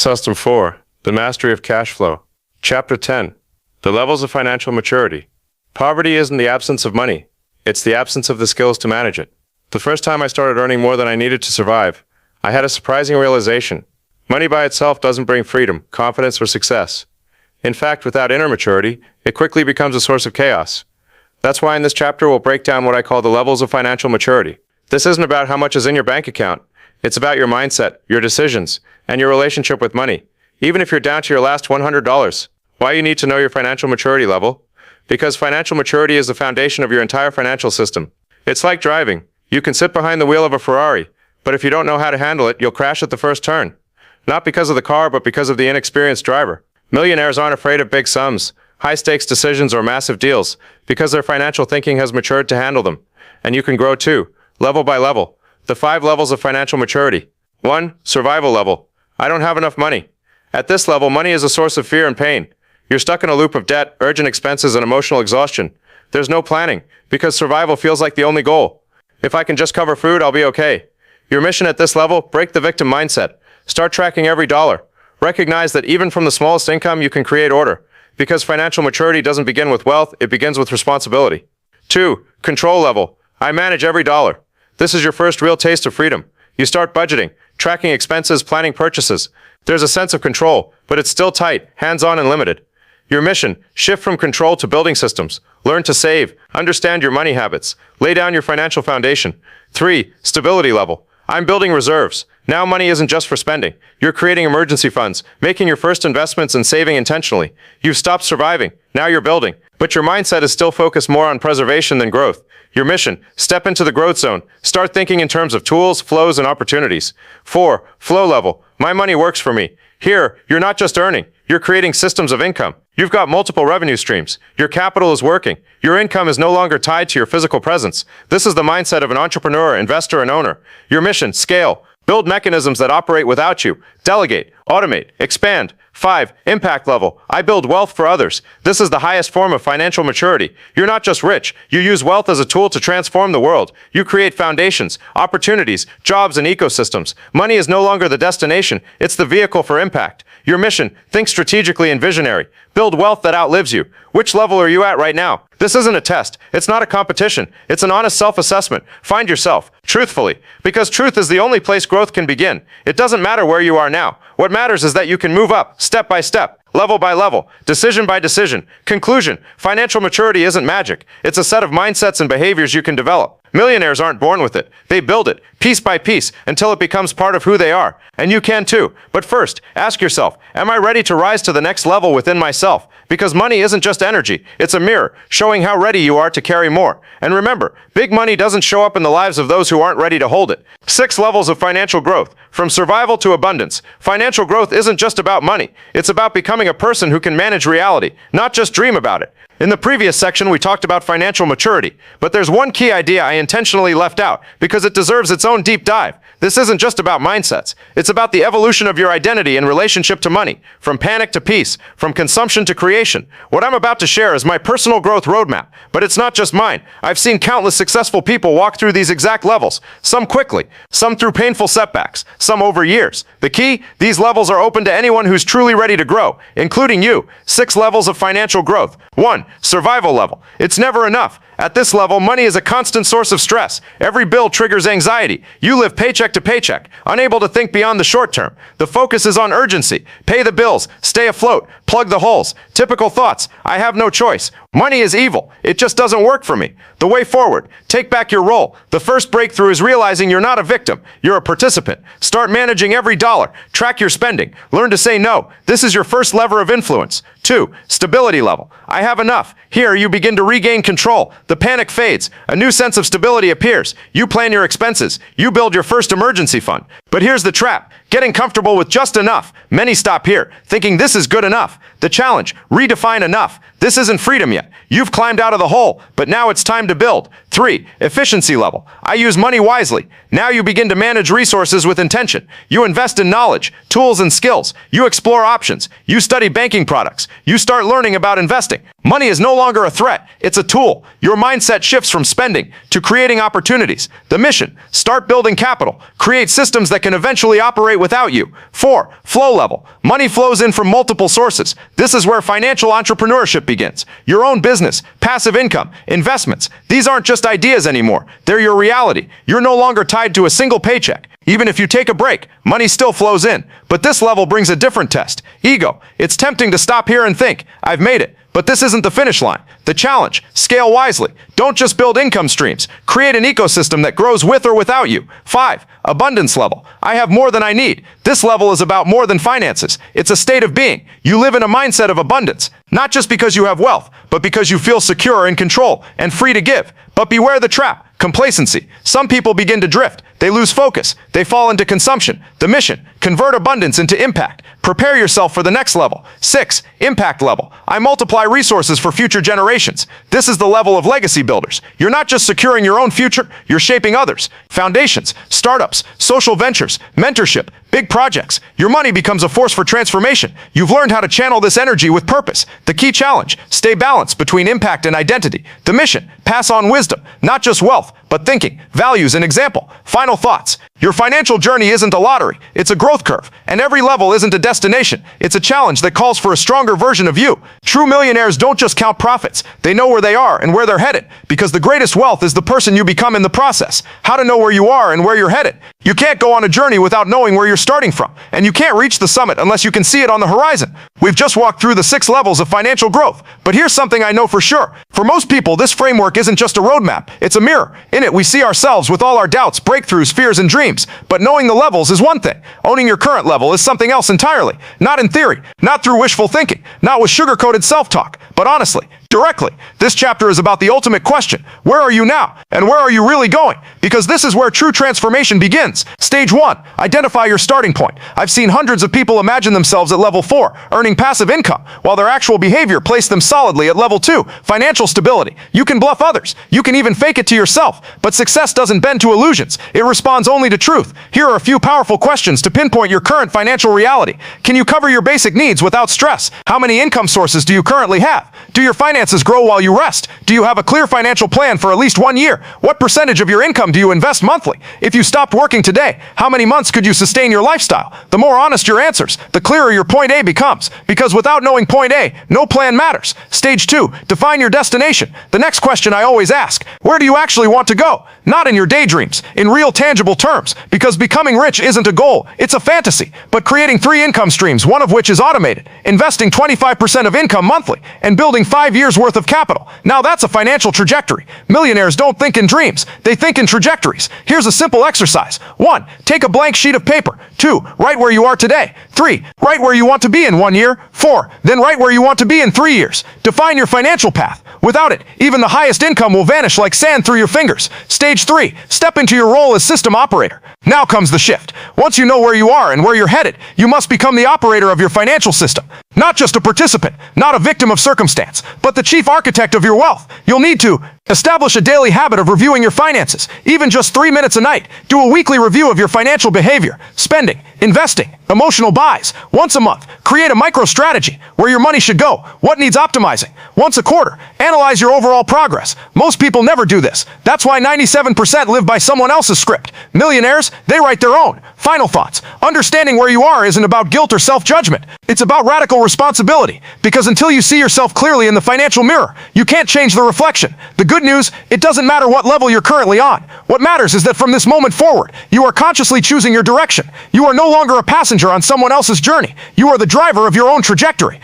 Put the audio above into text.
System 4. The Mastery of Cash Flow. Chapter 10. The Levels of Financial Maturity. Poverty isn't the absence of money. It's the absence of the skills to manage it. The first time I started earning more than I needed to survive, I had a surprising realization. Money by itself doesn't bring freedom, confidence, or success. In fact, without inner maturity, it quickly becomes a source of chaos. That's why in this chapter we'll break down what I call the levels of financial maturity. This isn't about how much is in your bank account. It's about your mindset, your decisions, and your relationship with money. Even if you're down to your last $100. Why you need to know your financial maturity level? Because financial maturity is the foundation of your entire financial system. It's like driving. You can sit behind the wheel of a Ferrari, but if you don't know how to handle it, you'll crash at the first turn. Not because of the car, but because of the inexperienced driver. Millionaires aren't afraid of big sums, high-stakes decisions, or massive deals, because their financial thinking has matured to handle them. And you can grow too, level by level. The 5 levels of financial maturity. 1. Survival level. I don't have enough money. At this level, money is a source of fear and pain. You're stuck in a loop of debt, urgent expenses, and emotional exhaustion. There's no planning, because survival feels like the only goal. If I can just cover food, I'll be okay. Your mission at this level, break the victim mindset. Start tracking every dollar. Recognize that even from the smallest income, you can create order. Because financial maturity doesn't begin with wealth, it begins with responsibility. 2. Control level. I manage every dollar. This is your first real taste of freedom. You start budgeting, tracking expenses, planning purchases. There's a sense of control, but it's still tight, hands-on, and limited. Your mission, shift from control to building systems. Learn to save, understand your money habits, lay down your financial foundation. 3. Stability level. I'm building reserves. Now money isn't just for spending. You're creating emergency funds, making your first investments, and saving intentionally. You've stopped surviving. Now you're building. But your mindset is still focused more on preservation than growth. Your mission, step into the growth zone. Start thinking in terms of tools, flows, and opportunities. 4. Flow level. My money works for me. Here, you're not just earning. You're creating systems of income. You've got multiple revenue streams. Your capital is working. Your income is no longer tied to your physical presence. This is the mindset of an entrepreneur, investor, and owner. Your mission, scale. Build mechanisms that operate without you. Delegate, automate, expand. 5. Impact level. I build wealth for others. This is the highest form of financial maturity. You're not just rich. You use wealth as a tool to transform the world. You create foundations, opportunities, jobs, and ecosystems. Money is no longer the destination. It's the vehicle for impact. Your mission, think strategically and visionary. Build wealth that outlives you. Which level are you at right now? This isn't a test. It's not a competition. It's an honest self-assessment. Find yourself, truthfully, because truth is the only place growth can begin. It doesn't matter where you are now. What matters is that you can move up, step by step, level by level, decision by decision. Conclusion, financial maturity isn't magic. It's a set of mindsets and behaviors you can develop. Millionaires aren't born with it. They build it, piece by piece, until it becomes part of who they are. And you can too. But first, ask yourself, am I ready to rise to the next level within myself? Because money isn't just energy. It's a mirror, showing how ready you are to carry more. And remember, big money doesn't show up in the lives of those who aren't ready to hold it. 6 levels of financial growth, from survival to abundance. Financial growth isn't just about money. It's about becoming a person who can manage reality, not just dream about it. In the previous section, we talked about financial maturity, but there's one key idea I intentionally left out because it deserves its own deep dive. This isn't just about mindsets. It's about the evolution of your identity in relationship to money, from panic to peace, from consumption to creation. What I'm about to share is my personal growth roadmap, but it's not just mine. I've seen countless successful people walk through these exact levels, some quickly, some through painful setbacks, some over years. The key? These levels are open to anyone who's truly ready to grow, including you. 6 levels of financial growth. 1. Survival level. It's never enough. At this level, money is a constant source of stress. Every bill triggers anxiety. You live paycheck to paycheck, unable to think beyond the short term. The focus is on urgency. Pay the bills, stay afloat, plug the holes. Typical thoughts. I have no choice. Money is evil. It just doesn't work for me. The way forward. Take back your role. The first breakthrough is realizing you're not a victim. You're a participant. Start managing every dollar. Track your spending. Learn to say no. This is your first lever of influence. 2. Stability level. I have enough. Here, you begin to regain control. The panic fades. A new sense of stability appears. You plan your expenses. You build your first emergency fund. But here's the trap. Getting comfortable with just enough. Many stop here, thinking this is good enough. The challenge, redefine enough. This isn't freedom yet. You've climbed out of the hole, but now it's time to build. 3. Efficiency level. I use money wisely. Now you begin to manage resources with intention. You invest in knowledge, tools, and skills. You explore options. You study banking products. You start learning about investing. Money is no longer a threat. It's a tool. Your mindset shifts from spending to creating opportunities. The mission, start building capital. Create systems that can eventually operate without you. 4. Flow level. Money flows in from multiple sources. This is where financial entrepreneurship begins. Your own business, passive income, investments. These aren't just ideas anymore. They're your reality. You're no longer tied to a single paycheck. Even if you take a break, money still flows in. But this level brings a different test. Ego. It's tempting to stop here and think, I've made it. But this isn't the finish line. The challenge: scale wisely. Don't just build income streams. Create an ecosystem that grows with or without you. 5. Abundance level. I have more than I need. This level is about more than finances. It's a state of being. You live in a mindset of abundance. Not just because you have wealth, but because you feel secure, in control, and free to give. But beware the trap: complacency. Some people begin to drift. They lose focus. They fall into consumption. The mission: convert abundance into impact. Prepare yourself for the next level. 6. Impact level. I multiply resources for future generations. This is the level of legacy builders. You're not just securing your own future, you're shaping others. Foundations, startups, social ventures, mentorship, big projects. Your money becomes a force for transformation. You've learned how to channel this energy with purpose. The key challenge: stay balanced between impact and identity. The mission: pass on wisdom, not just wealth, but thinking, values, and example. Final thoughts. Your financial journey isn't a lottery, it's a growth curve. And every level isn't a destination, it's a challenge that calls for a stronger version of you. True millionaires don't just count profits, they know where they are and where they're headed. Because the greatest wealth is the person you become in the process. How to know where you are and where you're headed. You can't go on a journey without knowing where you're starting from. And you can't reach the summit unless you can see it on the horizon. We've just walked through the 6 levels of financial growth. But here's something I know for sure. For most people, this framework isn't just a roadmap, it's a mirror. In it, we see ourselves with all our doubts, breakthroughs, fears, and dreams. But knowing the levels is one thing. Owning your current level is something else entirely. Not in theory, not through wishful thinking, not with sugar-coated self-talk, but honestly, directly. This chapter is about the ultimate question: where are you now? And where are you really going? Because this is where true transformation begins. Stage 1. Identify your starting point. I've seen hundreds of people imagine themselves at level 4, earning passive income, while their actual behavior placed them solidly at level 2, financial stability. You can bluff others. You can even fake it to yourself. But success doesn't bend to illusions. It responds only to truth. Here are a few powerful questions to pinpoint your current financial reality. Can you cover your basic needs without stress? How many income sources do you currently have? Do your finances grow while you rest? Do you have a clear financial plan for at least 1 year? What percentage of your income do you invest monthly? If you stopped working today, how many months could you sustain your lifestyle? The more honest your answers, the clearer your point A becomes. Because without knowing point A, no plan matters. Stage 2. Define your destination. The next question I always ask: where do you actually want to go? Not in your daydreams, in real tangible terms. Because becoming rich isn't a goal, it's a fantasy. But creating 3 income streams, one of which is automated, investing 25% of income monthly, and building 5 years worth of capital. Now that's a financial trajectory. Millionaires don't think in dreams, they think in trajectories. Here's a simple exercise. 1. Take a blank sheet of paper. 2. Write where you are today. 3. Write where you want to be in 1 year. 4. Then write where you want to be in 3 years. Define your financial path. Without it, even the highest income will vanish like sand through your fingers. Stage 3. Step into your role as system operator. Now comes the shift. Once you know where you are and where you're headed, you must become the operator of your financial system. Not just a participant, not a victim of circumstance, but the chief architect of your wealth. You'll need to establish a daily habit of reviewing your finances, even just 3 minutes a night. Do a weekly review of your financial behavior, spending, investing, emotional buys. Once a month, create a micro strategy where your money should go, what needs optimizing. Once a quarter, analyze your overall progress. Most people never do this. That's why 97% live by someone else's script. Millionaires, they write their own. Final thoughts. Understanding where you are isn't about guilt or self-judgment. It's about radical responsibility. Because until you see yourself clearly in the financial mirror, you can't change the reflection. The good news, it doesn't matter what level you're currently on. What matters is that from this moment forward, you are consciously choosing your direction. You are no longer a passenger on someone else's journey. You are the driver of your own trajectory.